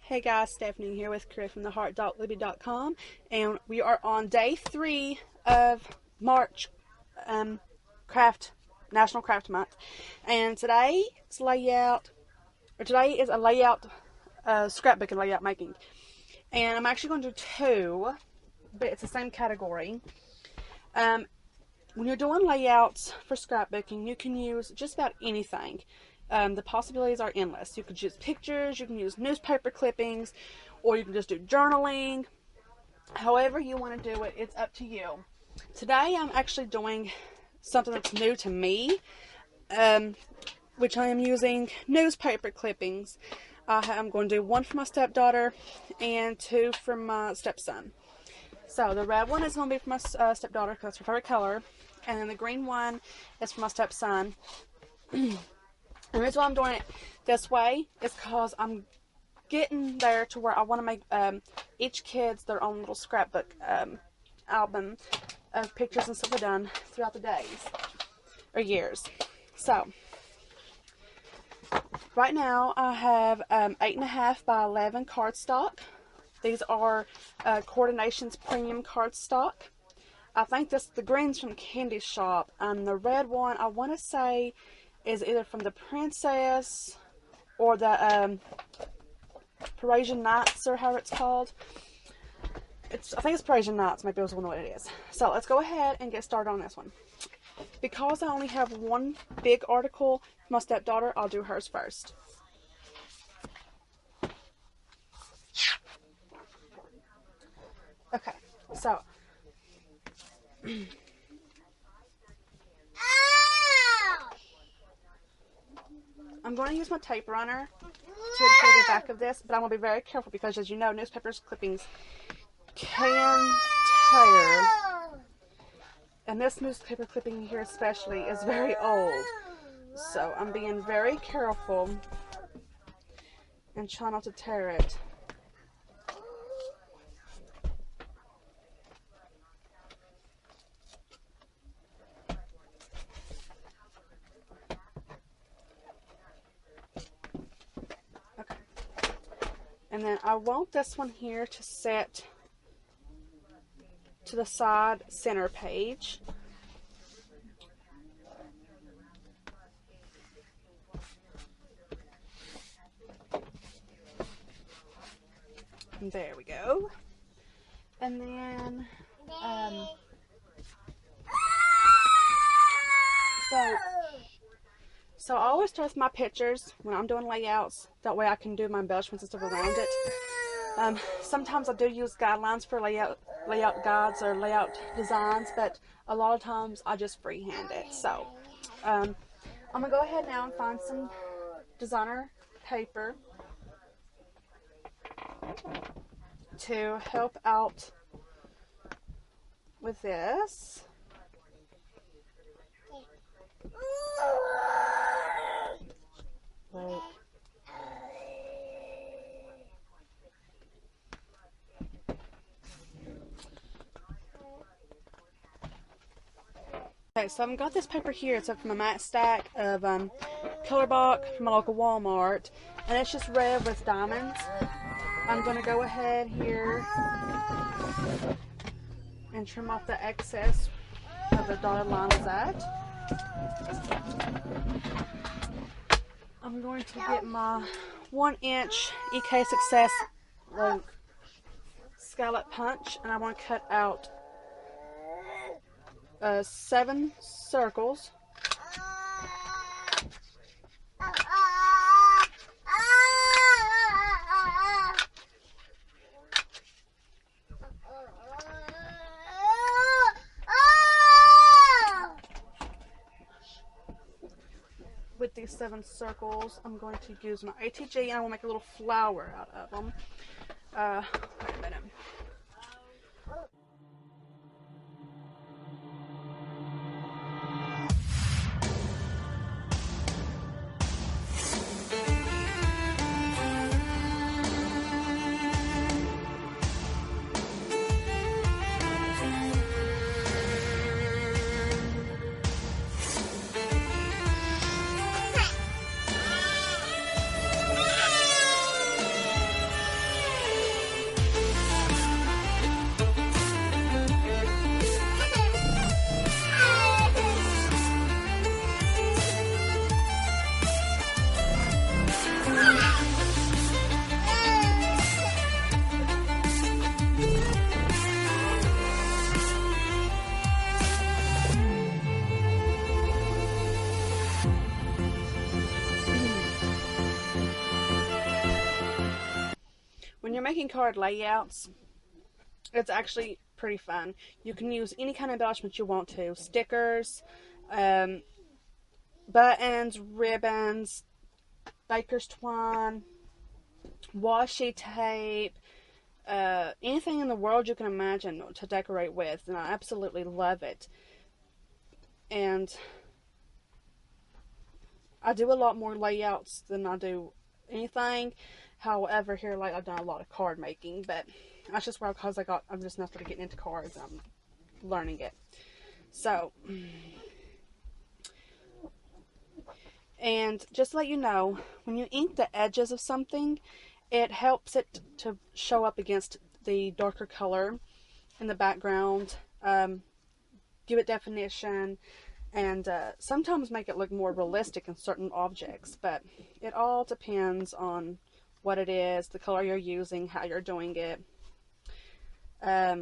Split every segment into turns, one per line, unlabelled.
Hey guys, Stephanie here with careerfromtheheart.libby.com, and we are on day 3 of March National Craft Month. And today is a layout scrapbook and layout making. And I'm actually going to do 2, but it's the same category. When you're doing layouts for scrapbooking, you can use just about anything. The possibilities are endless. You could use pictures, you can use newspaper clippings, or you can just do journaling. However you want to do it, it's up to you. Today I'm actually doing something that's new to me, which I am using newspaper clippings. I'm going to do 1 for my stepdaughter and 2 for my stepson. So the red one is going to be for my stepdaughter because it's her favorite color, and then the green one is for my stepson. The reason why I'm doing it this way is because I'm getting there to where I want to make each kid's their own little scrapbook album of pictures and stuff I've done throughout the days or years. So right now I have 8.5 by 11 cardstock. These are Coordinations Premium cardstock. I think the green's from Candy Shop, and the red one I want to say is either from the Princess or the Parisian Nights, or however it's called. I think it's Parisian Nights. Maybe I was wondering what it is. So let's go ahead and get started on this one. Because I only have one big article for my stepdaughter, I'll do hers first. Okay, so I'm going to use my tape runner to adhere the back of this, but I'm going to be very careful because, as you know, newspapers clippings can tear. And this newspaper clipping here especially is very old. So I'm being very careful and try not to tear it. And then I want this one here to set to the side center page. And there we go. And then, So I always start with my pictures when I'm doing layouts. That way I can do my embellishments and stuff around it. Sometimes I do use guidelines for layout guides or layout designs, but a lot of times I just freehand it. So I'm going to go ahead now and find some designer paper to help out with this. Right. Okay, so I've got this paper here. It's from a mat stack of color bark from my local Walmart, and it's just red with diamonds. I'm going to go ahead here and trim off the excess of the dotted line of that. I'm going to get my 1-inch EK Success scallop punch, and I want to cut out 7 circles. With these 7 circles, I'm going to use my ATG, and I will make a little flower out of them. Wait a minute. when you're making card layouts, it's actually pretty fun. You can use any kind of embellishment you want to. Stickers, buttons, ribbons, baker's twine, washi tape, anything in the world you can imagine to decorate with, and I absolutely love it. And I do a lot more layouts than I do anything. However, here lately I've done a lot of card making, but that's just because I'm just now started getting into cards and I'm learning it. So, and just to let you know, when you ink the edges of something, it helps it to show up against the darker color in the background, give it definition, and sometimes make it look more realistic in certain objects. But it all depends on what it is, the color you're using, how you're doing it. I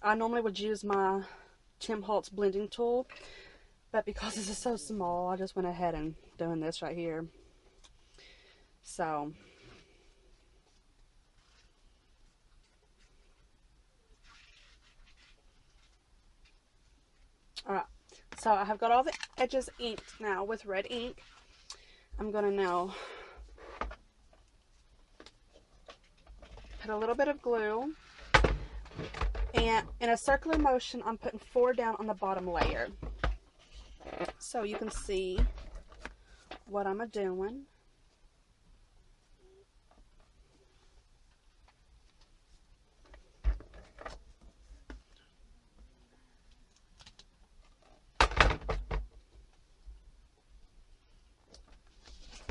normally would use my Tim Holtz blending tool, but because this is so small, I just went ahead and doing this right here. So, alright, so I have got all the edges inked now with red ink. I'm going to now put a little bit of glue, and in a circular motion I'm putting 4 down on the bottom layer so you can see what I'm doing.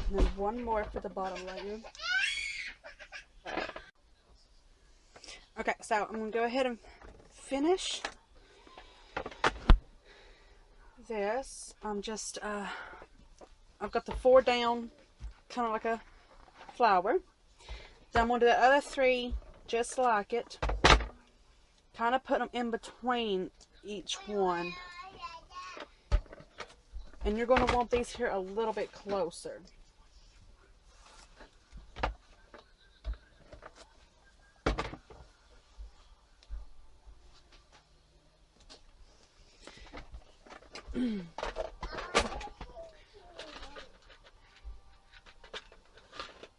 And then 1 more for the bottom layer. Okay, so I'm going to go ahead and finish this. I'm just, I've got the 4 down, kind of like a flower. Then I'm going to do the other 3 just like it. Kind of put them in between each one. And you're going to want these here a little bit closer.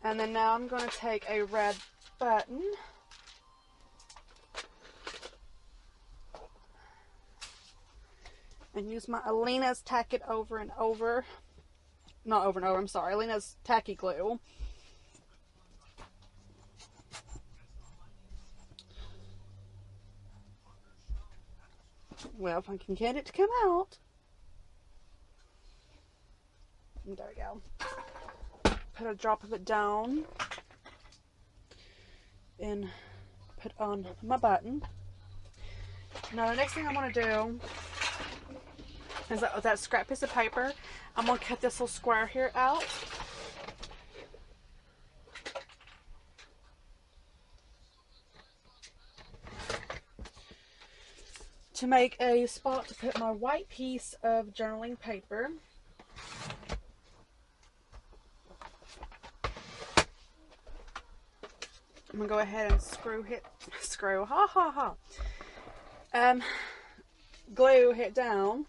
And then now I'm going to take a red button and use my Alina's Tack It Over and Over. Not over and over, I'm sorry. Alina's Tacky Glue. Well, if I can get it to come out. And there we go. Put a drop of it down and put on my button. Now the next thing I want to do is that with that scrap piece of paper, I'm going to cut this little square here out. To make a spot to put my white piece of journaling paper. I'm going to go ahead and glue it down.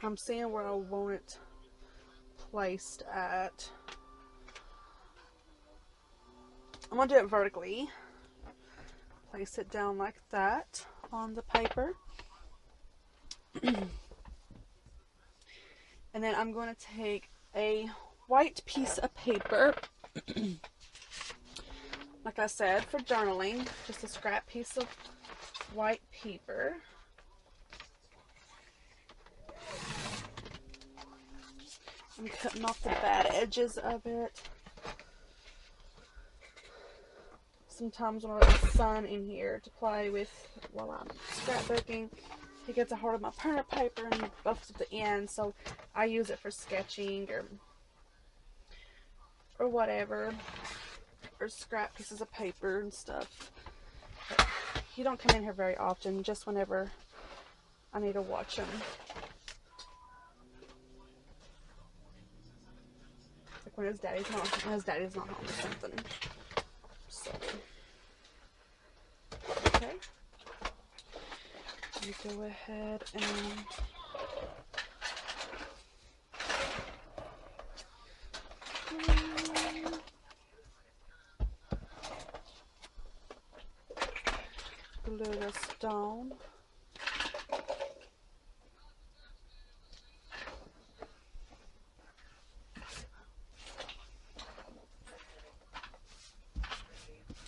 I'm seeing where I want it placed at. I'm going to do it vertically. Place it down like that on the paper. And then I'm going to take a white piece of paper, like I said, for journaling, just a scrap piece of white paper. I'm cutting off the bad edges of it. Sometimes when I let the sun in here to play with while I'm scrapbooking, he gets a hold of my printer paper and buffs at the end, so I use it for sketching or whatever, or scrap pieces of paper and stuff. But he don't come in here very often, just whenever I need to watch him. Like when his daddy's not home or something. So, okay. You go ahead and glue this down.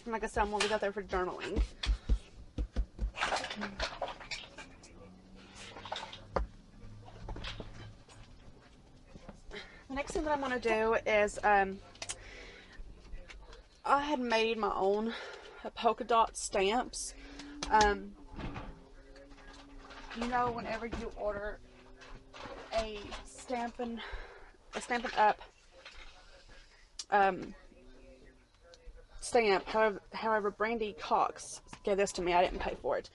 And like I said, I'm gonna leave that there for journaling. The next thing that I'm gonna do is I had made my own polka dot stamps. You know, whenever you order a Stampin' Up stamp, however Brandy Cox gave this to me, I didn't pay for it.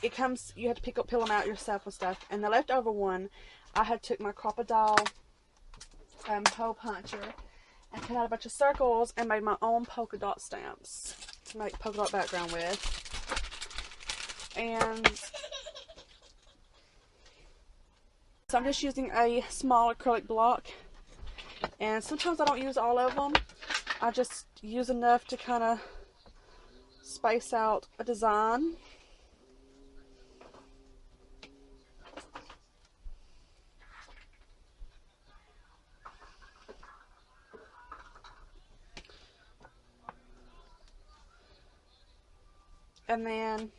It comes, you have to peel them out yourself and stuff, and the leftover one, I had took my crocodile hole puncher and cut out a bunch of circles and made my own polka dot stamps to make polka dot background with. And so I'm just using a small acrylic block, and sometimes I don't use all of them. I just use enough to kind of space out a design. And then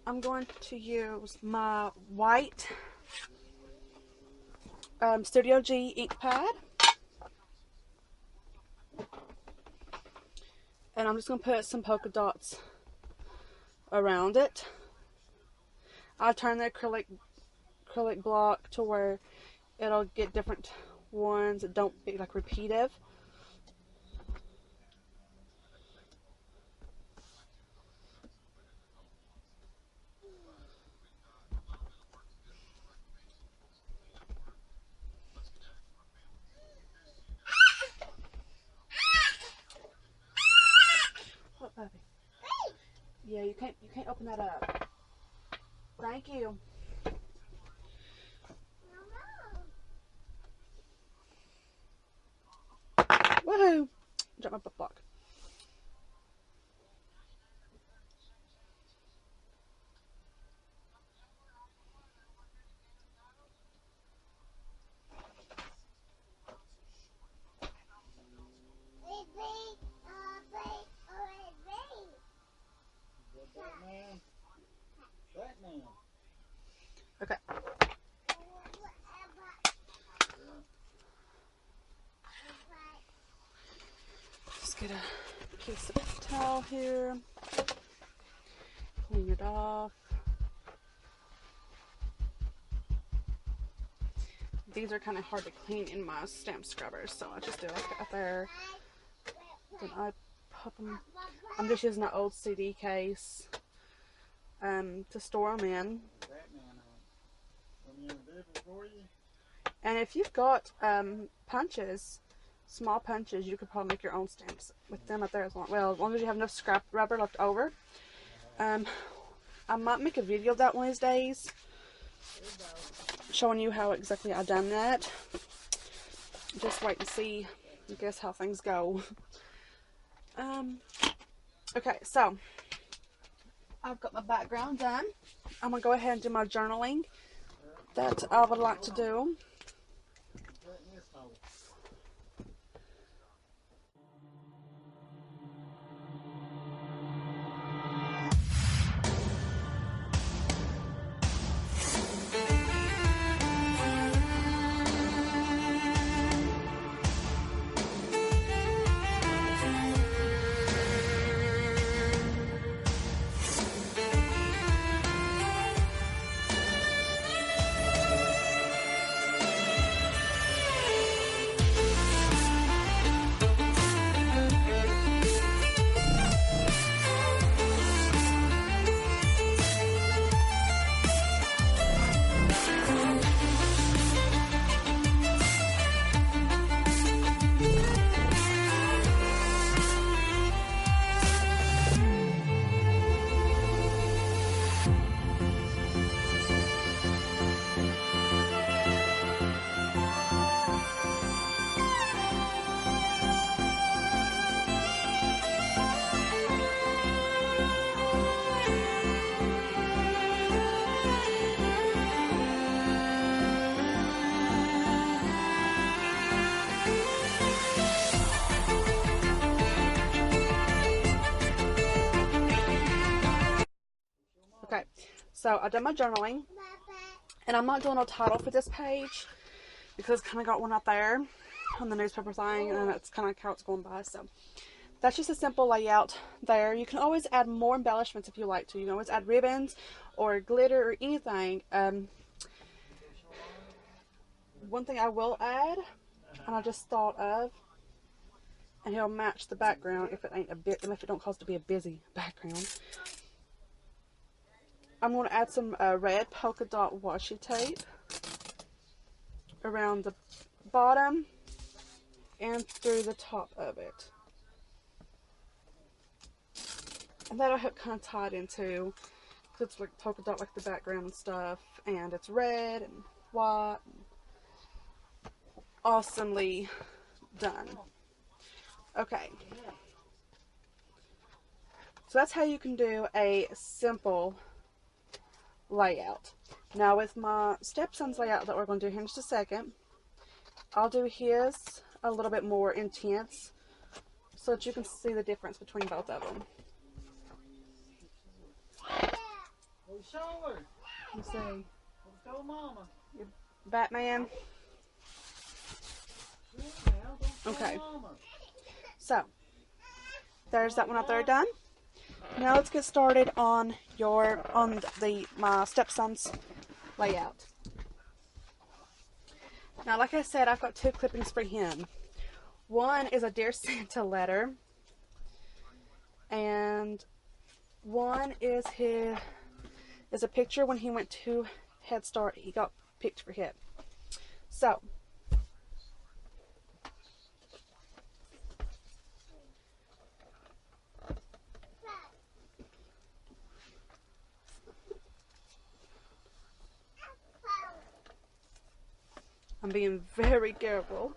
I'm going to use my white Studio G ink pad. And I'm just going to put some polka dots around it. I turn the acrylic block to where it'll get different ones that don't be like repetitive. What, puppy? Yeah, you can't open that up. Thank you. Woohoo! Drop my book block. Okay. Just get a piece of towel here. Clean it off. These are kind of hard to clean in my stamp scrubbers, so I just do like that there. Then I pop them. I'm just using an old CD case to store them in. And if you've got punches, small punches, you could probably make your own stamps with them up there as long as you have enough scrap rubber left over. I might make a video of that one of these days, showing you how exactly I done that. Just wait and see, I guess, how things go. Okay, so I've got my background done. I'm gonna go ahead and do my journaling that I would like to do. So I've done my journaling, and I'm not doing a title for this page because I kind of got one out there on the newspaper thing, and that's kind of how it's going by. So that's just a simple layout there. You can always add more embellishments if you like to. You can always add ribbons or glitter or anything. One thing I will add, and I just thought of, and it'll match the background if it ain't a bit, if it don't cause it to be a busy background. I'm going to add some red polka dot washi tape around the bottom and through the top of it. And that'll help kind of tie it into, because it's like polka dot like the background and stuff, and it's red and white. Awesomely done. Okay. So that's how you can do a simple layout. Now with my stepson's layout that we're going to do here in just a second, I'll do his a little bit more intense so that you can see the difference between both of them. Let's see.
Let's go, Mama.
Your Batman. Okay. So there's that one out there done. Now let's get started on my stepson's layout. Now, like I said, I've got 2 clippings for him. One is a Dear Santa letter, and one is a picture when he went to Head Start. He got picked for HIP. So I'm being very careful.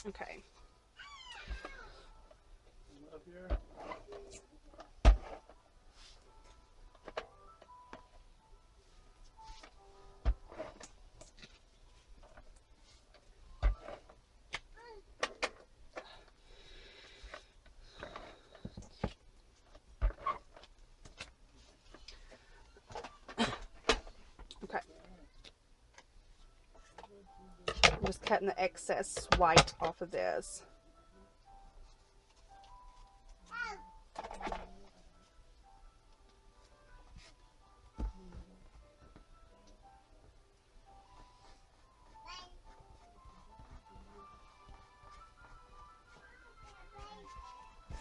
Okay.
Up here.
Okay. I'm just cutting the excess white off of this.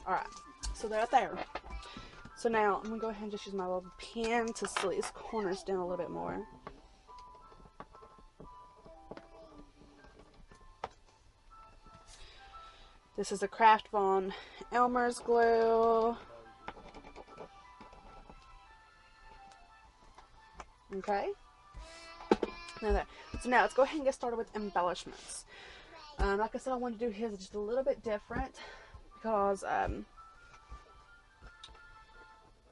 Alright, so they're up there. So now I'm going to go ahead and just use my little pen to seal these corners down a little bit more. This is a Craft von Elmer's glue. Okay. So now let's go ahead and get started with embellishments. Like I said, I wanted to do his just a little bit different because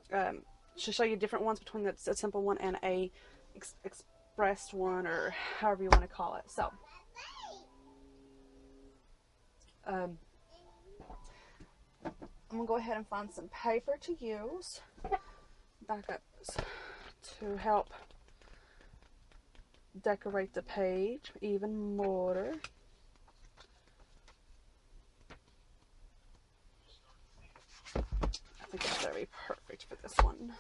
to show you different ones between a simple one and a expressed one, or however you want to call it. So I'm gonna go ahead and find some paper to use, backups to help decorate the page even more. I think it's very perfect for this one.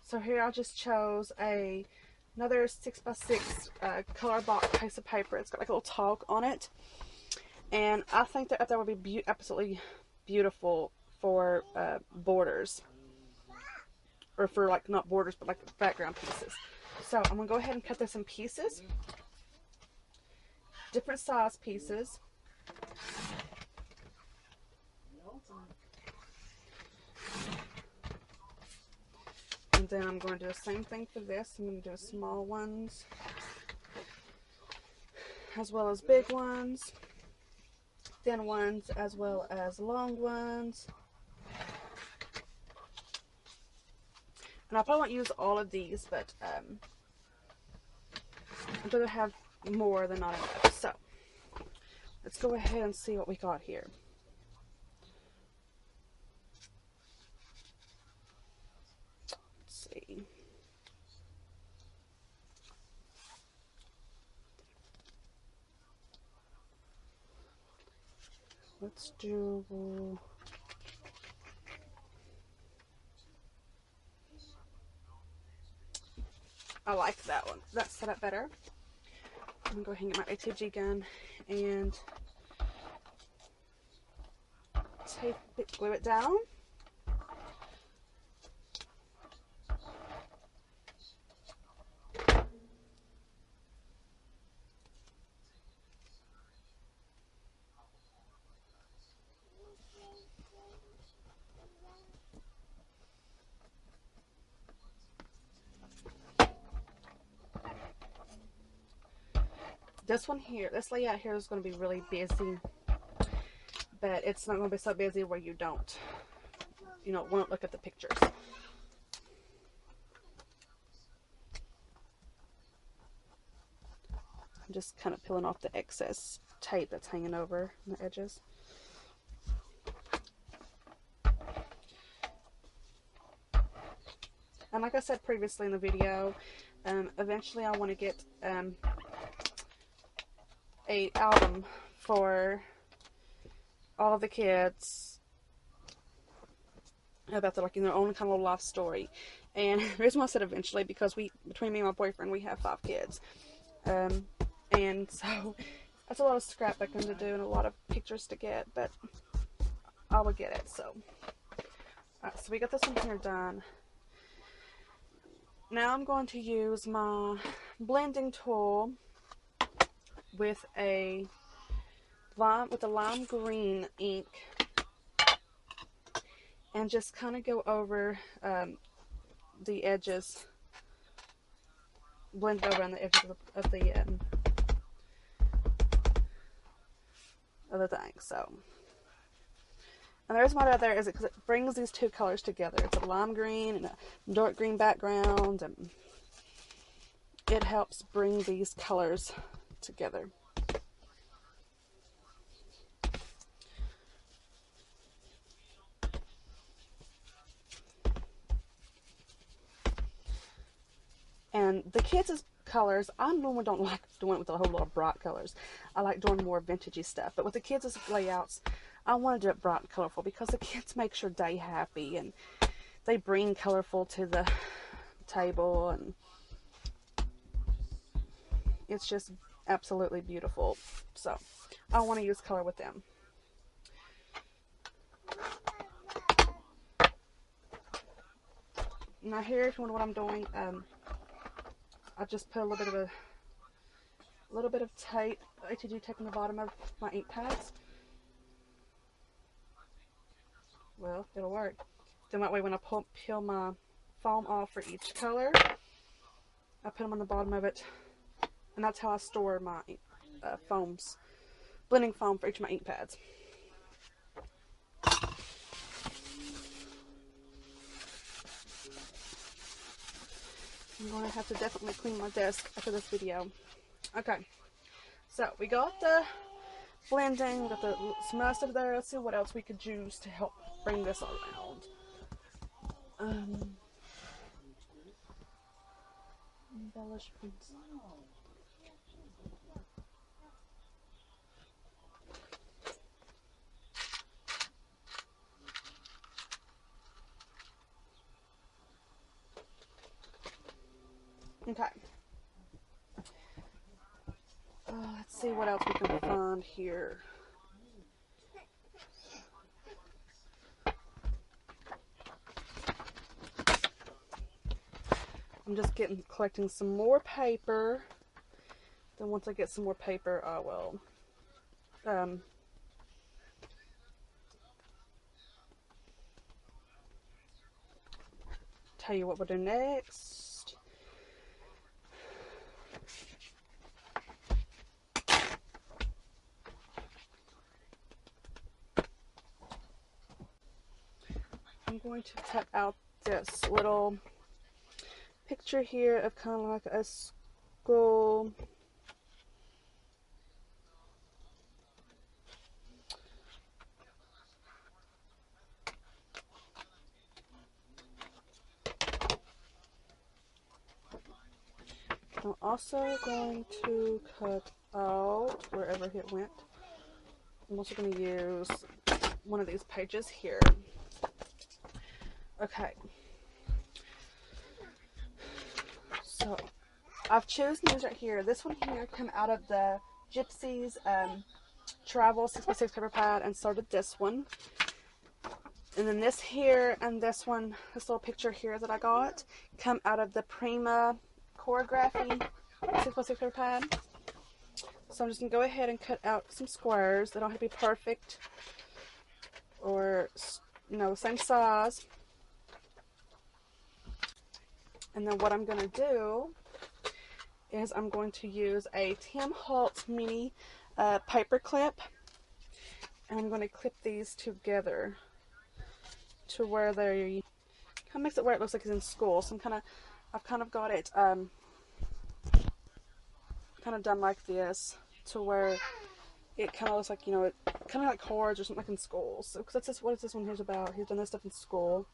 So here I just chose another 6x6 color box piece of paper. It's got like a little talk on it, and I think that would be absolutely beautiful for borders, or for like not borders but like background pieces. So I'm gonna go ahead and cut this in pieces, different size pieces. And then I'm going to do the same thing for this. I'm going to do small ones as well as big ones, thin ones as well as long ones. And I probably won't use all of these, but I'd rather have more than not enough. So let's go ahead and see what we got here. Let's see. Let's do... I like that one. That's set up better. I'm going to go ahead and get my ATG gun and tape it, glue it down. This one here, this layout here is going to be really busy, but it's not going to be so busy where you don't, won't look at the pictures. I'm just kind of peeling off the excess tape that's hanging over the edges. And like I said previously in the video, eventually I want to get a album for all the kids about their own kind of life story. And the reason why I said eventually, because between me and my boyfriend, we have 5 kids, and so that's a lot of scrapbooking to do and a lot of pictures to get, but I will get it. So so we got this one here done. Now I'm going to use my blending tool with a lime green ink and just kind of go over the edges, blend it over on the edges of the thing. So, and the reason why I do that is because it brings these two colors together. It's a lime green and a dark green background, and it helps bring these colors together. And the kids' colors, I normally don't like doing it with a whole lot of bright colors. I like doing more vintagey stuff. But with the kids' layouts, I want to do it bright and colorful because the kids make your day happy and they bring colorful to the table, and it's just absolutely beautiful. So I want to use color with them. Now here, if you wonder what I'm doing, I just put a little bit of tape, ATG tape on the bottom of my ink pads. Well, it'll work. Then that way when I peel my foam off for each color, I put them on the bottom of it, and that's how I store my blending foam for each of my ink pads. I'm going to have to definitely clean my desk after this video. Okay, so we got the blending, we got some other stuff there. Let's see what else we could use to help bring this around. Embellishments. Okay. Let's see what else we can find here. I'm just collecting some more paper. Then once I get some more paper, I will tell you what we'll do next. I'm going to cut out this little picture here of kind of like a school. I'm also going to cut out wherever it went. I'm also going to use one of these pages here. Okay. So I've chosen these right here. This one here come out of the Gypsy's Travel 6x6 paper pad, and so did this one. And then this here and this one, this little picture here that I got, come out of the Prima Choreography 6x6 paper pad. So I'm just going to go ahead and cut out some squares. They don't have to be perfect or, you know, the same size. And then what I'm going to do is I'm going to use a Tim Holtz mini paper clip, and I'm going to clip these together to where they kind of makes it where it looks like it's in school. So I've kind of got it kind of done like this to where it kind of looks like, you know, it kind of like cards or something like in school. So because that's just what this one here's about. He's done this stuff in school.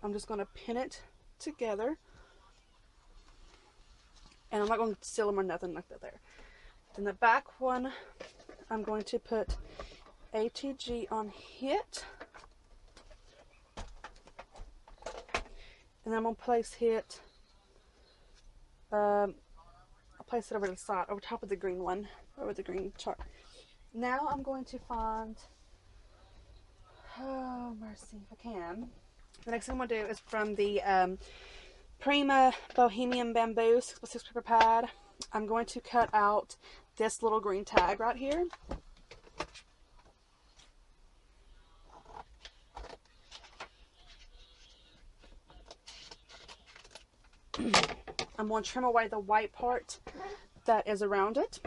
I'm just going to pin it together, and I'm not going to seal them or nothing like that there. Then the back one, I'm going to put ATG on hit, and then I'm going to place it, I'll place it over the side, over top of the green one, over the green chart. Now I'm going to find, oh mercy, if I can. The next thing I'm going to do is from the Prima Bohemian Bamboo 6x6 paper pad. I'm going to cut out this little green tag right here. I'm going to trim away the white part that is around it.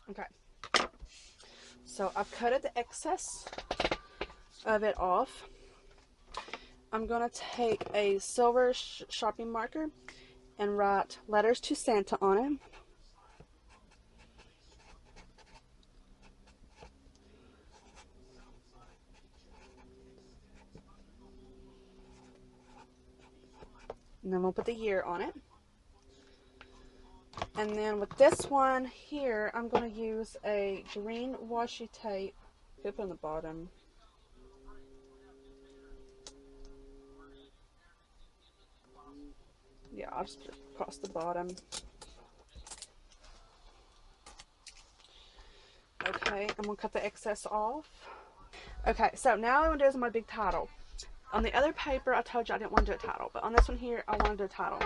Okay, so I've cutted the excess of it off. I'm going to take a silver Sharpie marker and write letters to Santa on it. And then we'll put the year on it. And then with this one here, I'm going to use a green washi tape. Put it on the bottom. Yeah, I'll just put it across the bottom. Okay, I'm going to cut the excess off. Okay, so now what I'm going to do is my big title. On the other paper, I told you I didn't want to do a title, but on this one here, I want to do a title.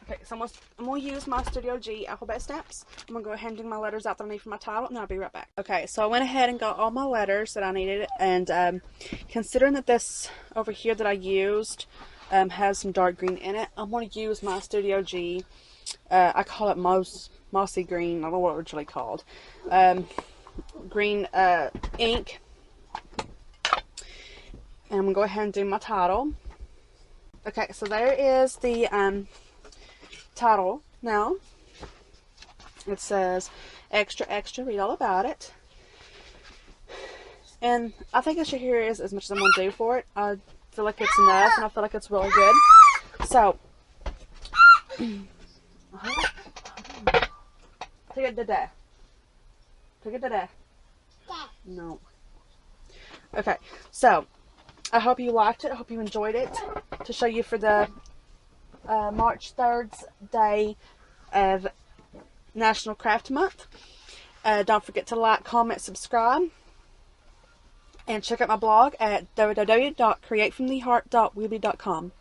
Okay, so I'm going to use my Studio G alphabet stamps. I'm going to go ahead and do my letters out that I need for my title, and then I'll be right back. Okay, so I went ahead and got all my letters that I needed, and considering that this over here that I used has some dark green in it, I'm going to use my Studio G, I call it mossy green, I don't know what it's really called, green ink, and I'm going to go ahead and do my title. Okay, so there is the title now. It says extra extra, read all about it. And I think this here is as much as I'm going to do for it. I feel like it's enough, and I feel like it's really good. So take it today. Take it today. No. Okay, so I hope you liked it. I hope you enjoyed it. To show you for the March 3rd's day of National Craft Month. Don't forget to like, comment, subscribe, and check out my blog at www.createfromtheheart.weebly.com.